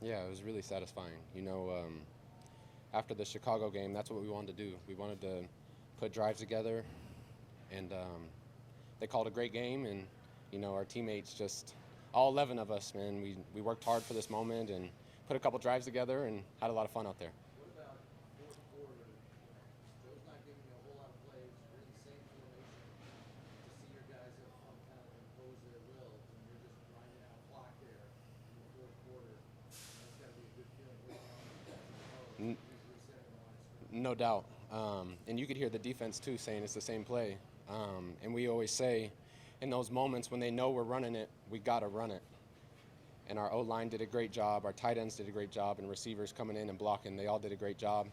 Yeah, it was really satisfying. After the Chicago game, that's what we wanted to do. We wanted to put drives together, and they called a great game. And our teammates, just all 11 of us, man, we worked hard for this moment and put a couple drives together and had a lot of fun out there. What about fourth quarter? Joe's not giving you a whole lot of plays. You're in the same formation. To see your guys up front kind of impose their will, and you're just grinding out clock there in the fourth quarter. That's got to be a good feeling. N- Resetting the line of scrimmage. No doubt. And you could hear the defense, too, saying it's the same play. And we always say, in those moments when they know we're running it, we got to run it. And our O-line did a great job. Our tight ends did a great job. And receivers coming in and blocking, they all did a great job.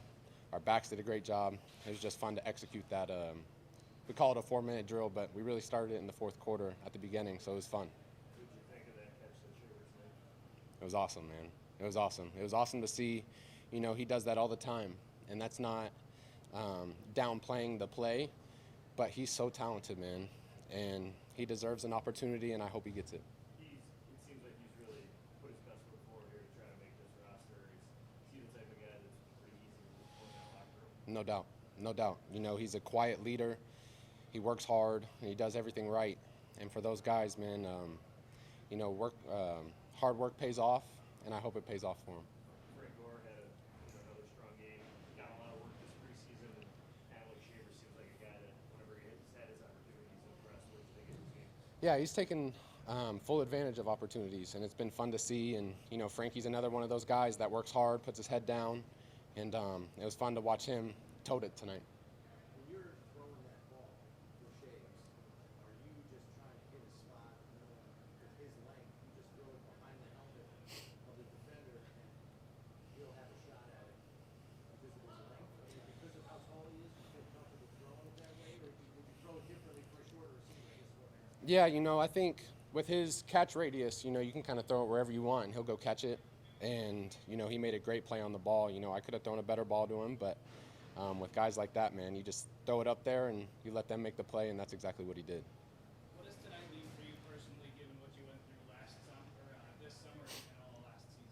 Our backs did a great job. It was just fun to execute that. We call it a 4-minute drill, but we really started it in the fourth quarter at the beginning, so it was fun. What did you think of that catch that Shavers made? It was awesome, man. It was awesome. It was awesome to see. He does that all the time. And that's not downplaying the play, but he's so talented, man. And he deserves an opportunity, and I hope he gets it. It seems like he's really put his best foot forward here to try to make this roster. Is he the type of guy that's pretty easy to put in that locker room? No doubt. No doubt. He's a quiet leader. He works hard, and he does everything right. And for those guys, man, hard work pays off, and I hope it pays off for him. Frank Gore had another strong game. Got a lot of work this preseason. And Tyrell Shavers seems like a guy that whenever he's had his opportunities, impressed with the game. Yeah, he's taken full advantage of opportunities, and it's been fun to see. And, Frankie's another one of those guys that works hard, puts his head down, and it was fun to watch him tote it tonight. When you're throwing that ball for Shaves, are you just trying to hit a spot, with his length? You just throw it behind the helmet of the defender, and he'll have a shot at it because of his length? I mean, because of how tall he is, you feel comfortable throwing it that way, or would you throw it differently for a shorter receiver? I guess is what I'm asking. Yeah, I think with his catch radius, you can kind of throw it wherever you want. He'll go catch it. And, he made a great play on the ball. I could have thrown a better ball to him, but with guys like that, man, you just throw it up there and you let them make the play, and that's exactly what he did. What does tonight mean for you personally, given what you went through this summer and all last season?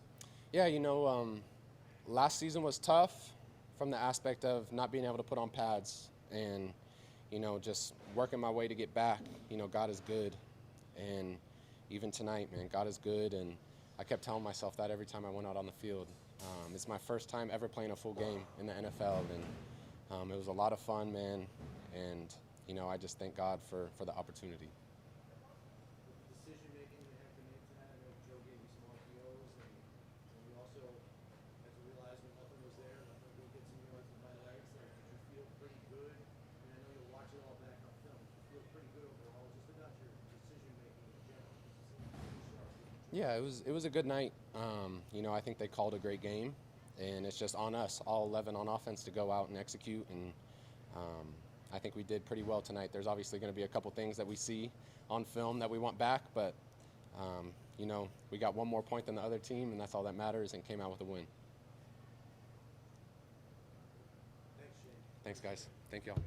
Yeah, last season was tough from the aspect of not being able to put on pads and, just working my way to get back. God is good. And even tonight, man, God is good. And I kept telling myself that every time I went out on the field. It's my first time ever playing a full game in the NFL, and it was a lot of fun, man. And, I just thank God for the opportunity. The decision making you have to make tonight. I know Joe gave you some RPOs, and you also had to realize when nothing was there, nothing to go get some yards in my legs. Like, did you feel pretty good? And I know you'll watch it all back on film. Did you feel pretty good overall, just about your decision making in general? Because it seemed pretty sharp. Yeah, it was a good night. I think they called a great game, and it's just on us, all 11 on offense, to go out and execute. And I think we did pretty well tonight. There's obviously going to be a couple things that we see on film that we want back, but we got one more point than the other team, and that's all that matters, and came out with a win. Thanks, Shane. Thanks, guys. Thank y'all.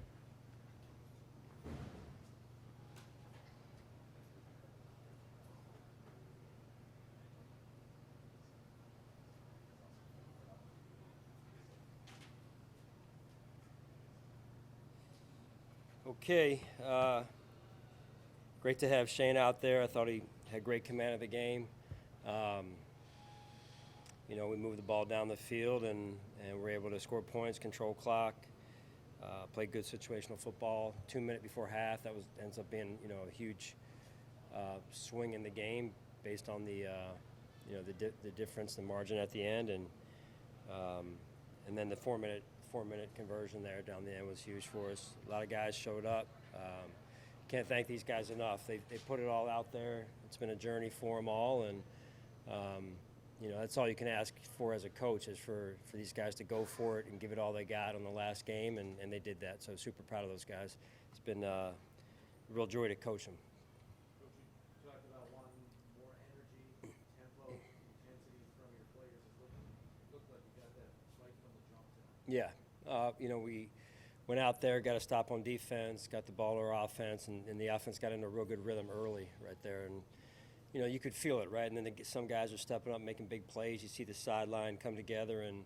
Okay, great to have Shane out there. I thought he had great command of the game. We moved the ball down the field and were able to score points, control clock, play good situational football. 2 minutes before half, that ends up being a huge swing in the game based on the difference, the margin at the end, and then the 4-minute conversion there down the end was huge for us. A lot of guys showed up. Can't thank these guys enough. They put it all out there. It's been a journey for them all, and that's all you can ask for as a coach is for these guys to go for it and give it all they got on the last game, and they did that. So super proud of those guys. It's been a real joy to coach them. Coach, you talked about wanting more energy, tempo, intensity from your players. It looked like you got that right from the jump tonight. Yeah. We went out there, got a stop on defense, got the ball to our offense, and the offense got into a real good rhythm early right there. And you know, you could feel it, right? And then some guys are stepping up, making big plays. You see the sideline come together, and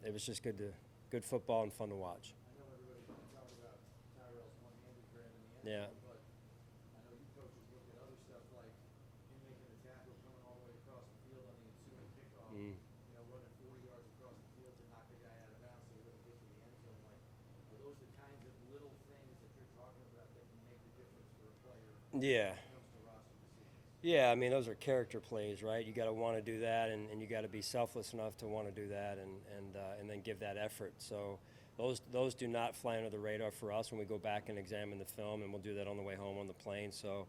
it was just good football and fun to watch. I know everybody talks about Tyrell's one-handed grab in the end Yeah. zone, but I know you coaches look at other stuff like him making the tackle, coming all the way across the field on the ensuing kickoff, you know, running 40 yards across the field to knock the guy out of bounds so he doesn't get to the end zone. Like, are those the kinds of little things that you're talking about that can make the difference for a player Yeah. when it comes to roster decisions? Yeah, I mean, those are character plays, right? You got to want to do that, and you got to be selfless enough to want to do that, and then give that effort. So those do not fly under the radar for us when we go back and examine the film, and we'll do that on the way home on the plane. So,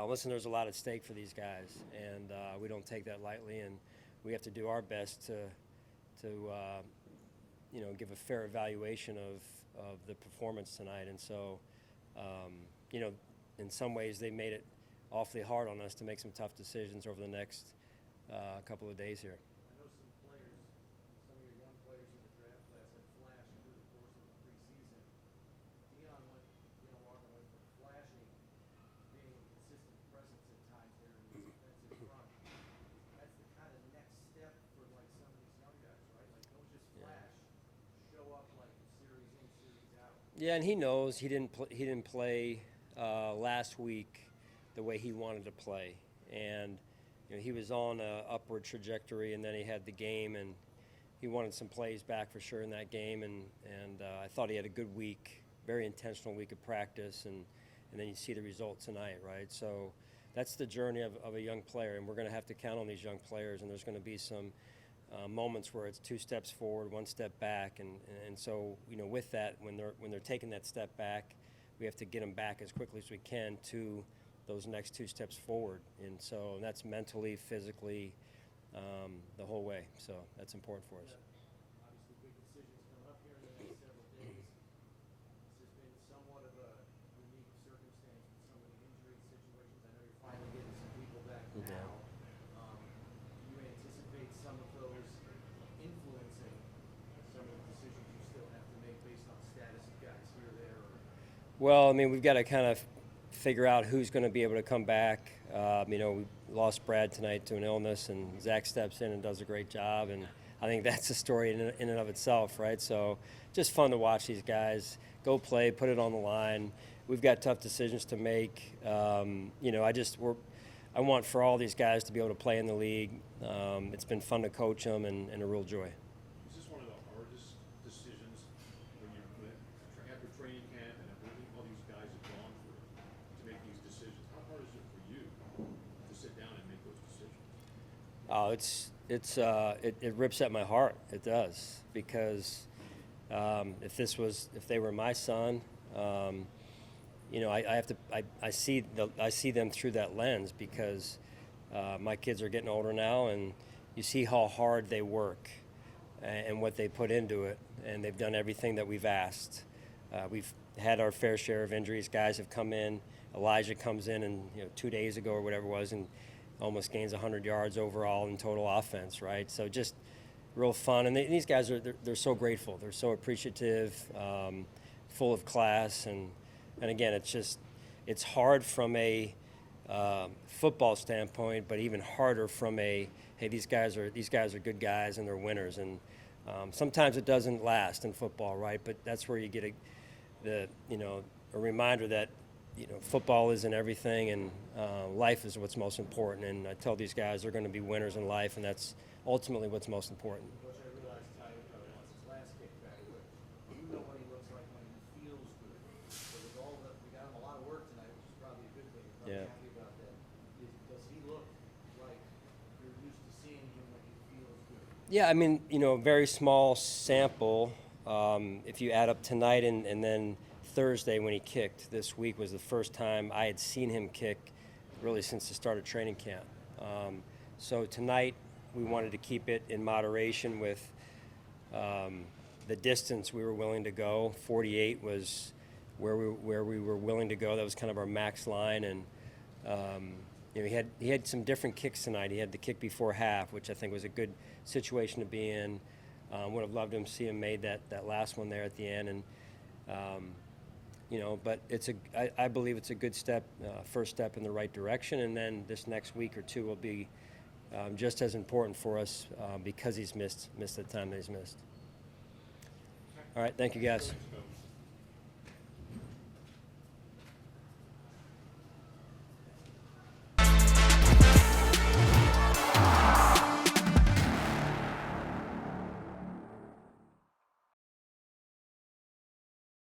listen, there's a lot at stake for these guys, and we don't take that lightly, and we have to do our best to you know, give a fair evaluation of the performance tonight. And so, you know, in some ways they made it awfully hard on us to make some tough decisions over the next couple of days here. I know some players, some of your young players in the draft class have flashed through the course of the preseason. Deion Walker went from flashing, being a consistent presence at times there in the defensive front. That's the kind of next step for like some of these young guys, right? Like don't just flash, show up like series in, series out. Yeah, and he knows he didn't play last week the way he wanted to play, and you know, he was on an upward trajectory, and then he had the game, and he wanted some plays back for sure in that game, and I thought he had a good week, very intentional week of practice, and then you see the result tonight, right? So that's the journey of a young player, and we're going to have to count on these young players, and there's going to be some moments where it's 2 steps forward, 1 step back, and so, you know, with that, when they're taking that step back, we have to get them back as quickly as we can to those next 2 steps forward. And so that's mentally, physically, the whole way. So that's important for us. Obviously, big decisions coming up here in the next several days. This has been somewhat of a unique circumstance with some of the injury situations. I know you're finally getting some people back now. Do you anticipate some of those influencing some of the decisions you still have to make based on status of guys here or there? Well, I mean, we've got to kind of figure out who's going to be able to come back. You know, we lost Brad tonight to an illness, and Zach steps in and does a great job, and I think that's a story in and of itself, right? So just fun to watch these guys go play, put it on the line. We've got tough decisions to make. You know, I want for all these guys to be able to play in the league. It's been fun to coach them, and a real joy. Is this one of the hardest decisions when you're after training camp and everything all these guys have gone through to make these decisions? How hard is it for you to sit down and make those decisions? Oh, it rips at my heart. It does, because if they were my son, you know, I see them through that lens, because my kids are getting older now, and you see how hard they work and what they put into it, and they've done everything that we've asked. We've had our fair share of injuries. Guys have come in. Elijah comes in, and 2 days ago or whatever it was, and almost gains 100 yards overall in total offense, right? So just real fun. And these guys they're so grateful. They're so appreciative, full of class, and again, it's hard from a football standpoint, but even harder from a, hey, these guys are good guys and they're winners. And sometimes it doesn't last in football, right? But that's where you get a reminder that football isn't everything, and life is what's most important. And I tell these guys they're going to be winners in life, and that's ultimately what's most important. Coach, I realized Tyrell wants his last kickback, but you know what he looks like when he feels good. So we got him a lot of work tonight, which is probably a good thing. You're probably happy about that. Does he look like you're used to seeing him when he feels good? Yeah, I mean, very small sample. If you add up tonight and then Thursday when he kicked this week was the first time I had seen him kick really since the start of training camp. So tonight we wanted to keep it in moderation with the distance we were willing to go. 48 was where we were willing to go. That was kind of our max line, and he had some different kicks tonight. He had the kick before half, which I think was a good situation to be in. Would have loved him to see him made that last one there at the end, and But I believe it's a good step, first step in the right direction, and then this next week or two will be just as important for us because he's missed the time that he's missed. All right, thank you guys. Thanks, Coach.